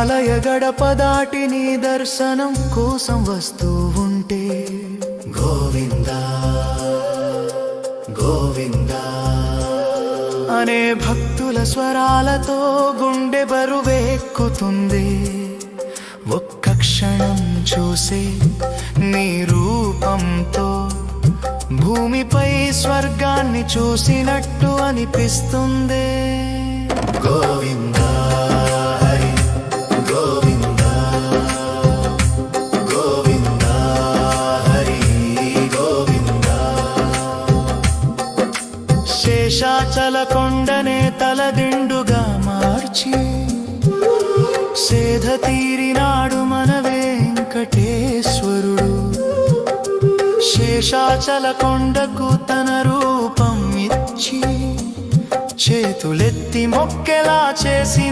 ఆలయ గడప దాటి నీ దర్శనం కోసం వస్తూ ఉంటే గోవిందా గోవిందా అనే భక్తుల స్వరాలతో గుండె బరువెక్కుతుంది. ఒక్క క్షణం చూసే నీ రూపంతో భూమిపై స్వర్గాన్ని చూసినట్టు అనిపిస్తుంది. గోవిందా హరి గోవిందా గోవిందా హరి గోవిందా. శేషాచల కొండనే తలదిండుగా మార్చి సేద తీరినాడు మన వెంకటేశ్వరుడు. శేషాచల కొండకు తన రూపం ఇచ్చి చేతులెత్తి మొక్కెలా చేసిన